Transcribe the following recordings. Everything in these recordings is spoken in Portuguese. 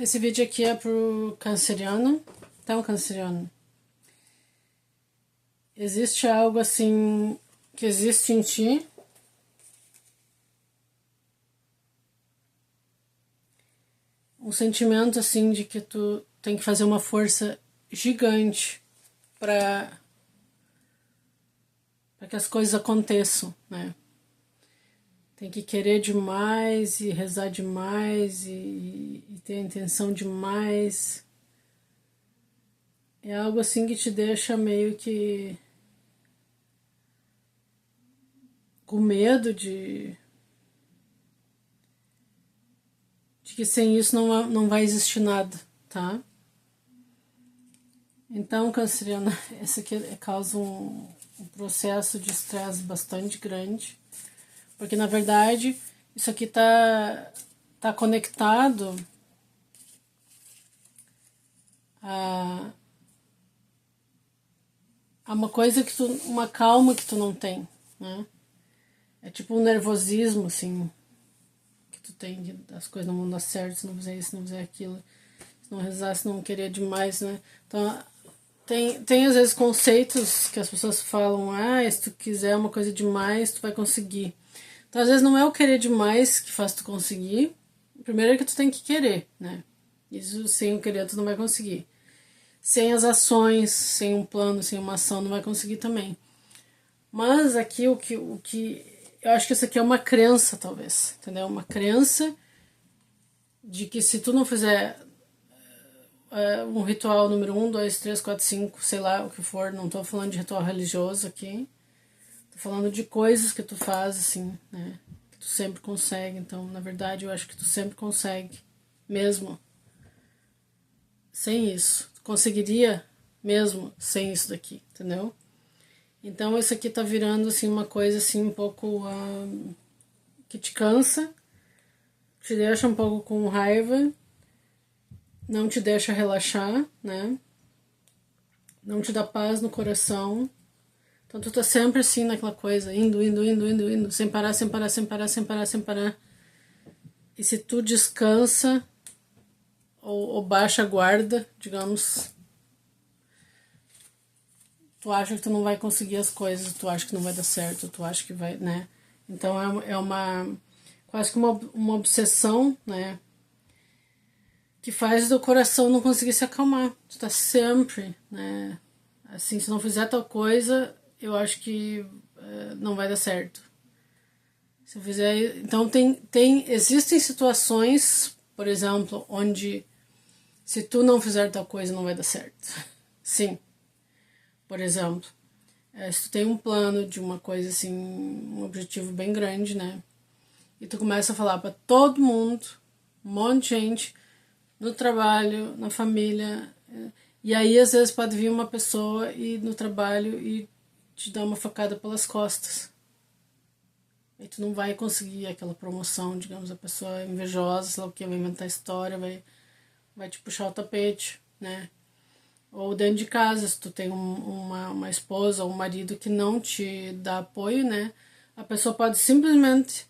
Esse vídeo aqui é pro canceriano. Então, canceriano, existe algo assim que existe em ti, um sentimento assim de que tu tem que fazer uma força gigante para que as coisas aconteçam, né? Tem que querer demais e rezar demais e ter a intenção demais. É algo assim que te deixa meio que com medo de que sem isso não vai existir nada, tá? Então, canceriana, esse aqui causa um processo de estresse bastante grande, porque na verdade isso aqui tá conectado a uma coisa que uma calma que tu não tem, né? É tipo um nervosismo, assim, que tu tem das coisas não vão dar certo, se não fizer isso, se não fizer aquilo, se não rezar, se não querer demais, né? Então, tem às vezes conceitos que as pessoas falam, se tu quiser uma coisa demais, tu vai conseguir. Então, às vezes não é o querer demais que faz tu conseguir. Primeiro é que tu tem que querer, né? Isso sem o querer tu não vai conseguir. Sem as ações, sem um plano, sem uma ação, não vai conseguir também. Mas aqui o que eu acho que isso aqui é uma crença, talvez, entendeu? Uma crença de que se tu não fizer um ritual número 1, 2, 3, 4, 5, sei lá o que for, não tô falando de ritual religioso aqui, tô falando de coisas que tu faz, assim, né? Que tu sempre consegue. Então, na verdade, eu acho que tu sempre consegue, mesmo sem isso. Tu conseguiria mesmo sem isso daqui, entendeu? Então, isso aqui tá virando, assim, uma coisa, assim, um pouco que te cansa, te deixa um pouco com raiva, não te deixa relaxar, né? Não te dá paz no coração. Então tu tá sempre assim naquela coisa, indo, sem parar, sem parar, sem parar, sem parar, sem parar. E se tu descansa ou baixa a guarda, digamos, tu acha que tu não vai conseguir as coisas, tu acha que não vai dar certo, tu acha que vai, né? Então é uma quase que uma obsessão, né? Que faz do coração não conseguir se acalmar. Tu tá sempre, né? Assim, se não fizer tal coisa, eu acho que não vai dar certo. Se eu fizer, então existem situações, por exemplo, onde se tu não fizer tal coisa não vai dar certo. Sim. Por exemplo, se tu tem um plano de uma coisa assim, um objetivo bem grande, né? E tu começa a falar para todo mundo, um monte de gente, no trabalho, na família, e aí às vezes pode vir uma pessoa e no trabalho e te dar uma facada pelas costas. E tu não vai conseguir aquela promoção, digamos, a pessoa é invejosa, sei lá o que, vai inventar história, vai te puxar o tapete, né? Ou dentro de casa, se tu tem uma esposa ou um marido que não te dá apoio, né? A pessoa pode simplesmente...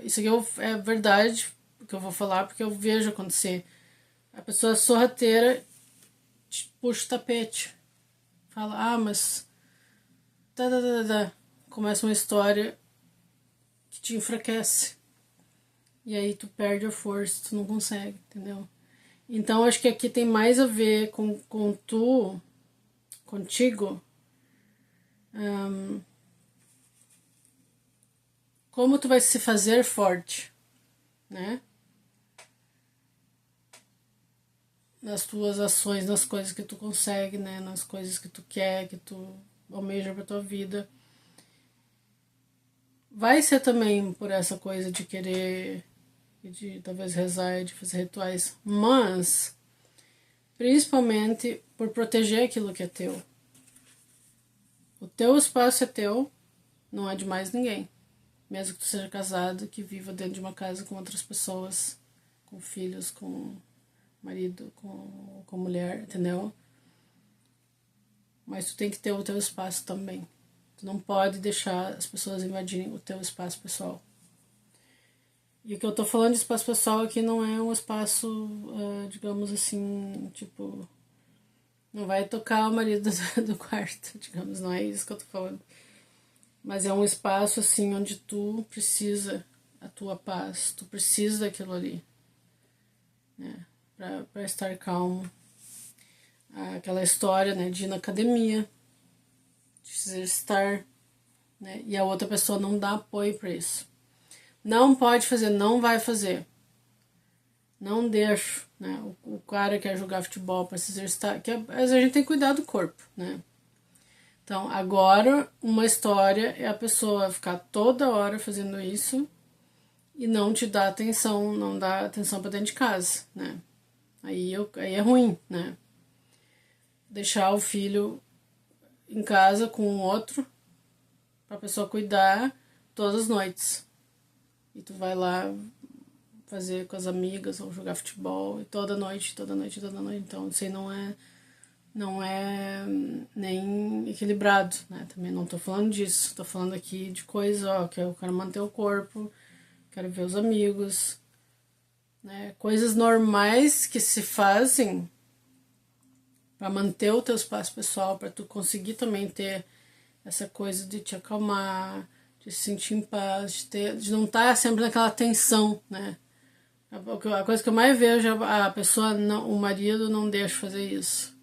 isso aqui é verdade, que eu vou falar, porque eu vejo acontecer. A pessoa sorrateira te puxa o tapete. Fala, mas... Começa uma história que te enfraquece. E aí tu perde a força, tu não consegue, entendeu? Então acho que aqui tem mais a ver com tu, contigo, como tu vai se fazer forte, né? Nas tuas ações, nas coisas que tu consegue, né? Nas coisas que tu quer, que tu almeja pra tua vida. Vai ser também por essa coisa de querer, de talvez rezar, de fazer rituais, mas principalmente por proteger aquilo que é teu. O teu espaço é teu, não é de mais ninguém. Mesmo que tu seja casado, que viva dentro de uma casa com outras pessoas, com filhos, com marido, com mulher, entendeu? Mas tu tem que ter o teu espaço também. Tu não pode deixar as pessoas invadirem o teu espaço pessoal. E o que eu tô falando de espaço pessoal aqui não é um espaço, digamos assim, tipo, não vai tocar o marido do quarto, digamos, não é isso que eu tô falando. Mas é um espaço, assim, onde tu precisa a tua paz, tu precisa daquilo ali, né, pra estar calmo. Aquela história, né, de ir na academia, de se exercitar, né, e a outra pessoa não dá apoio pra isso. Não pode fazer, não vai fazer. Não deixo, né? O cara quer jogar futebol para se exercitar, que às vezes a gente tem que cuidar do corpo, né? Então, agora, uma história é a pessoa ficar toda hora fazendo isso e não te dar atenção, não dar atenção para dentro de casa, né? Aí é ruim, né? Deixar o filho em casa com o outro para a pessoa cuidar todas as noites. E tu vai lá fazer com as amigas ou jogar futebol e toda noite, toda noite, toda noite. Então, isso aí não é nem equilibrado, né? Também não tô falando disso, tô falando aqui de coisa, ó, que eu quero manter o corpo, quero ver os amigos, né? Coisas normais que se fazem para manter o teu espaço pessoal, para tu conseguir também ter essa coisa de te acalmar, de se sentir em paz, de não estar sempre naquela tensão, né? A coisa que eu mais vejo é a pessoa, não, o marido não deixa fazer isso.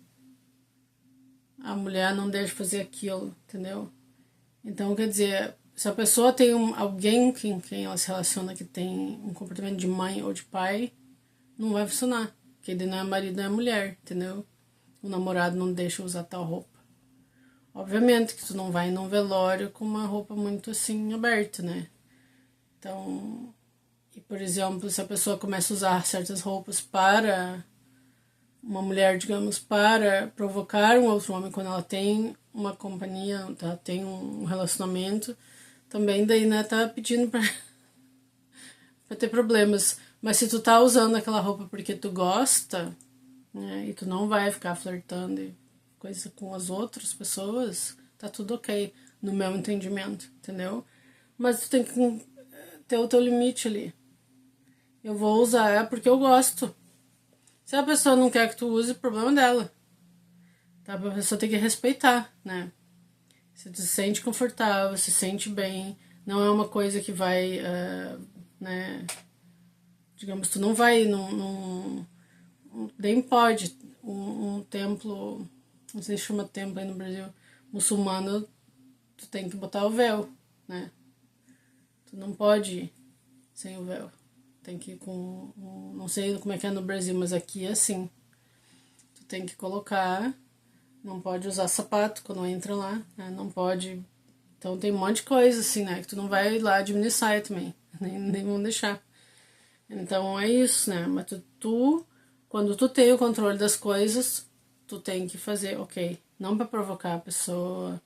A mulher não deixa fazer aquilo, entendeu? Então, quer dizer, se a pessoa tem alguém com quem ela se relaciona que tem um comportamento de mãe ou de pai, não vai funcionar. Porque ele não é marido, não é mulher, entendeu? O namorado não deixa usar tal roupa. Obviamente que tu não vai num velório com uma roupa muito assim aberta, né? Então, e por exemplo, se a pessoa começa a usar certas roupas para uma mulher, digamos, para provocar um outro homem quando ela tem uma companhia, ela tem um relacionamento, também daí, né, tá pedindo pra ter problemas. Mas se tu tá usando aquela roupa porque tu gosta, né, e tu não vai ficar flertando e coisa com as outras pessoas, tá tudo ok, no meu entendimento, entendeu? Mas tu tem que ter o teu limite ali. Eu vou usar porque eu gosto. Se a pessoa não quer que tu use, o problema é dela. Tá? A pessoa tem que respeitar, né? Se tu se sente confortável, se sente bem, não é uma coisa que vai, né? Digamos, tu não vai nem pode um templo, não sei se chama templo aí no Brasil, muçulmano, tu tem que botar o véu, né? Tu não pode ir sem o véu. Tem que ir com, não sei como é que é no Brasil, mas aqui é assim. Tu tem que colocar, não pode usar sapato quando entra lá, né? Não pode. Então tem um monte de coisa assim, né? Que tu não vai lá diminuir também, nem vão deixar. Então é isso, né? Mas quando tu tem o controle das coisas, tu tem que fazer, ok, não para provocar a pessoa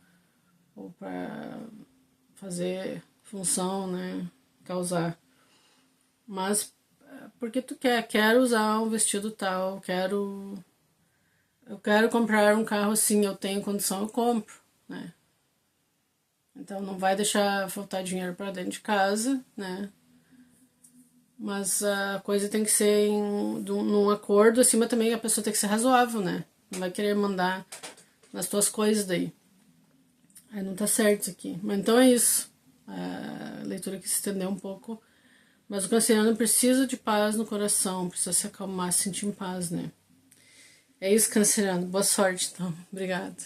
ou para fazer função, né? Causar, mas porque tu quero usar um vestido tal, eu quero comprar um carro assim, eu tenho condição, eu compro, né? Então não vai deixar faltar dinheiro para dentro de casa, né? Mas a coisa tem que ser num acordo, acima também a pessoa tem que ser razoável, né? Não vai querer mandar nas tuas coisas daí. Aí não tá certo isso aqui. Mas então é isso. A leitura que se estendeu um pouco. Mas o canceriano precisa de paz no coração, precisa se acalmar, se sentir em paz, né? É isso, canceriano. Boa sorte, então. Obrigada.